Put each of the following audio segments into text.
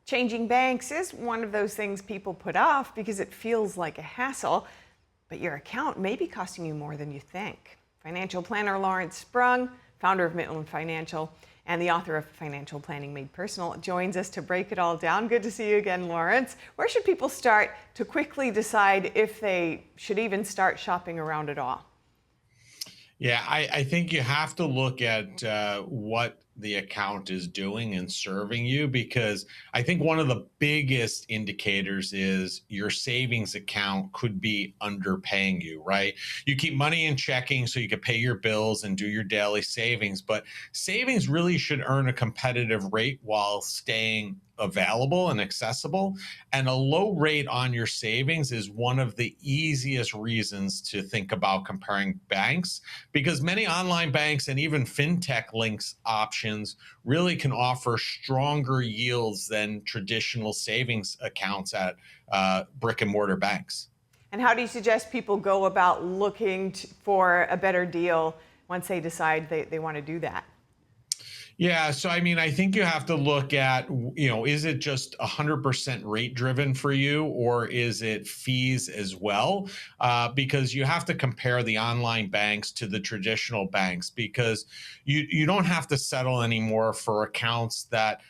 Changing banks is one of those things people put off because it feels like a hassle, but your account may be costing you more than you think. Financial planner Lawrence Sprung, founder of Mitlin Financial and the author of Financial Planning Made Personal, joins us to break it all down. Good to see you again, Lawrence. Where should people start to quickly decide if they should even start shopping around at all? Yeah, I think you have to look at what the account is doing and serving you, because I think one of the biggest indicators is your savings account could be underpaying you, right? You keep money in checking so you can pay your bills and do your daily savings, but savings really should earn a competitive rate while staying available and accessible. And a low rate on your savings is one of the easiest reasons to think about comparing banks, because many online banks and even fintech links options really can offer stronger yields than traditional savings accounts at brick and mortar banks. And how do you suggest people go about looking for a better deal once they decide they want to do that? Yeah, so I mean, I think you have to look at, is it just 100% rate driven for you, or is it fees as well? Because you have to compare the online banks to the traditional banks, because you don't have to settle anymore for accounts that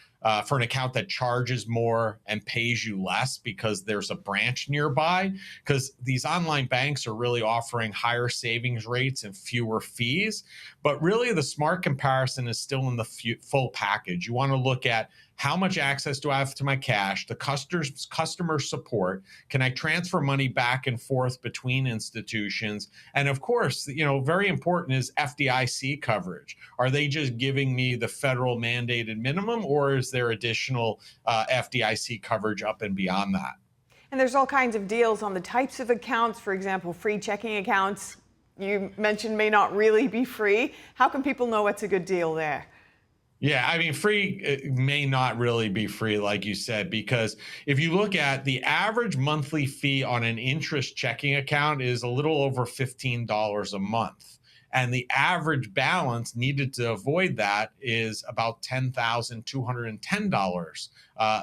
for an account that charges more and pays you less because there's a branch nearby, because these online banks are really offering higher savings rates and fewer fees. But really, the smart comparison is still in the full package. You want to look at how much access do I have to my cash, the customer support, can I transfer money back and forth between institutions? And of course, very important is FDIC coverage. Are they just giving me the federal mandated minimum, or is there additional FDIC coverage up and beyond that? And there's all kinds of deals on the types of accounts. For example, free checking accounts you mentioned may not really be free. How can people know what's a good deal there? Yeah, I mean, free may not really be free, like you said, because if you look at the average monthly fee on an interest checking account is a little over $15 a month. And the average balance needed to avoid that is about $10,210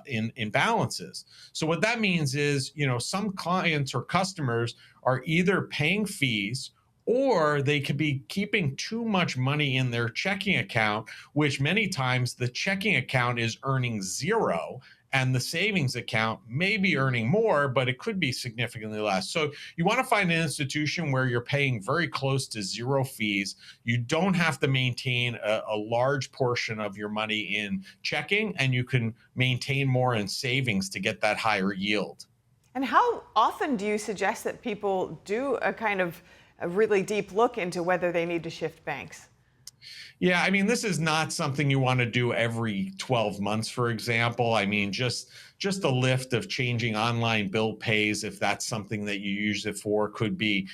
in balances. So what that means is, some clients or customers are either paying fees, or they could be keeping too much money in their checking account, which many times the checking account is earning zero and the savings account may be earning more, but it could be significantly less. So you want to find an institution where you're paying very close to zero fees. You don't have to maintain a large portion of your money in checking, and you can maintain more in savings to get that higher yield. And how often do you suggest that people do a really deep look into whether they need to shift banks? Yeah, I mean, this is not something you want to do every 12 months, for example. I mean, just a lift of changing online bill pays, if that's something that you use it for, could be,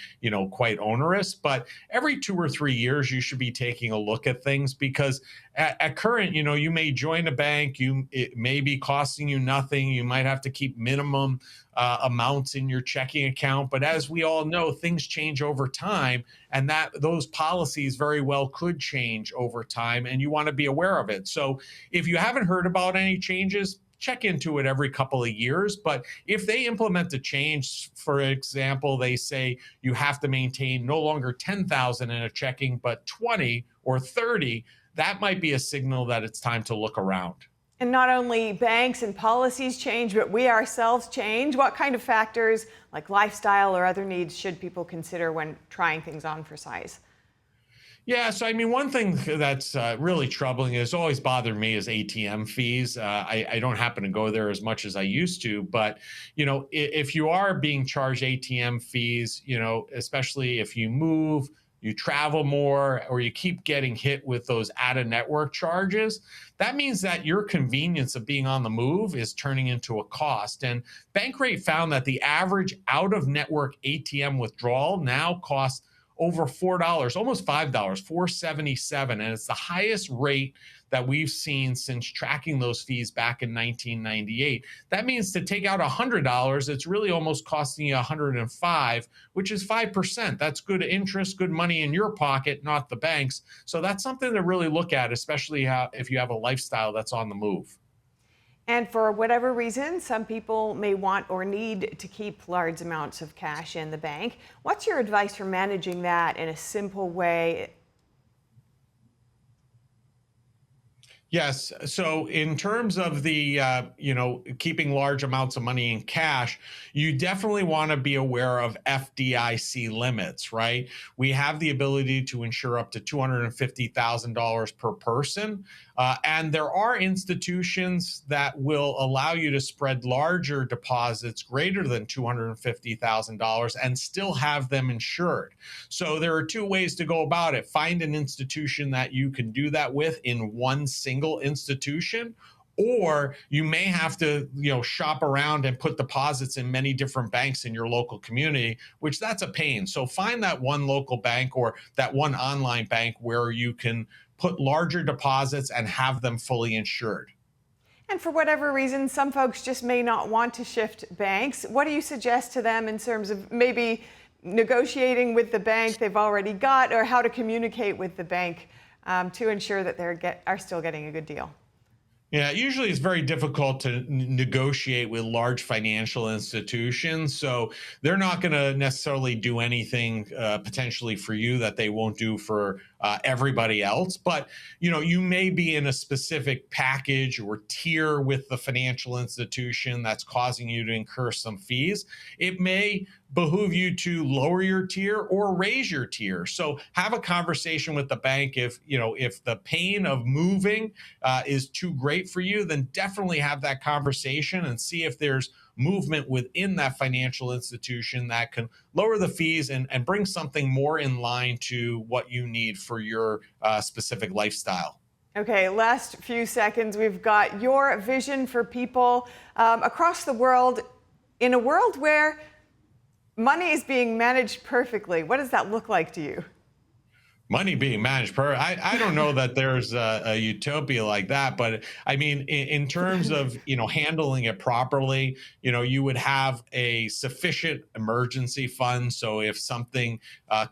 quite onerous. But every 2 or 3 years, you should be taking a look at things, because at current, you may join a bank, it may be costing you nothing. You might have to keep minimum amounts in your checking account. But as we all know, things change over time, and that those policies very well could change over time, and you want to be aware of it. So if you haven't heard about any changes, check into it every couple of years. But if they implement a change, for example, they say you have to maintain no longer 10,000 in a checking, but 20 or 30, that might be a signal that it's time to look around. And not only banks and policies change, but we ourselves change. What kind of factors, like lifestyle or other needs, should people consider when trying things on for size? Yeah, so I mean, one thing that's really troubling, has always bothered me, is ATM fees. I don't happen to go there as much as I used to, but if you are being charged ATM fees, especially if you move, you travel more, or you keep getting hit with those out-of-network charges, that means that your convenience of being on the move is turning into a cost. And Bankrate found that the average out-of-network ATM withdrawal now costs over $4, almost $5, 477, and it's the highest rate that we've seen since tracking those fees back in 1998. That means to take out $100, it's really almost costing you 105, which is 5%. That's good interest, good money in your pocket, not the bank's. So that's something to really look at, especially if you have a lifestyle that's on the move. And for whatever reason, some people may want or need to keep large amounts of cash in the bank. What's your advice for managing that in a simple way? Yes. So in terms of the, keeping large amounts of money in cash, you definitely want to be aware of FDIC limits, right? We have the ability to insure up to $250,000 per person. And there are institutions that will allow you to spread larger deposits greater than $250,000 and still have them insured. So there are two ways to go about it. Find an institution that you can do that with in one single institution, or you may have to shop around and put deposits in many different banks in your local community, which that's a pain. So find that one local bank or that one online bank where you can put larger deposits and have them fully insured. And for whatever reason, some folks just may not want to shift banks. What do you suggest to them in terms of maybe negotiating with the bank they've already got, or how to communicate with the bank to ensure that are still getting a good deal? Yeah, usually it's very difficult to negotiate with large financial institutions. So they're not going to necessarily do anything potentially for you that they won't do for everybody else. But you may be in a specific package or tier with the financial institution that's causing you to incur some fees. It may behoove you to lower your tier or raise your tier. So have a conversation with the bank. If the pain of moving is too great for you, then definitely have that conversation and see if there's movement within that financial institution that can lower the fees and bring something more in line to what you need for your specific lifestyle. Okay, last few seconds. We've got your vision for people across the world in a world where money is being managed perfectly. What does that look like to you? Money being managed per I don't know that there's a utopia like that, but I mean in terms of handling it properly, you would have a sufficient emergency fund, so if something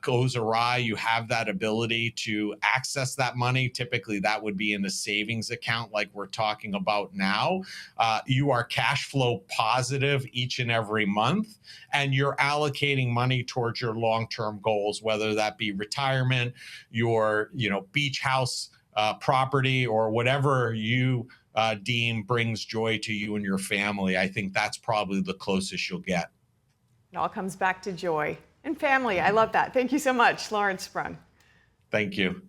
goes awry, you have that ability to access that money. Typically that would be in a savings account like we're talking about now. You are cash flow positive each and every month, and you're allocating money towards your long-term goals, whether that be retirement, your beach house property, or whatever you deem brings joy to you and your family. I think that's probably the closest you'll get. It all comes back to joy and family. I love that. Thank you so much, Lawrence Sprung. Thank you.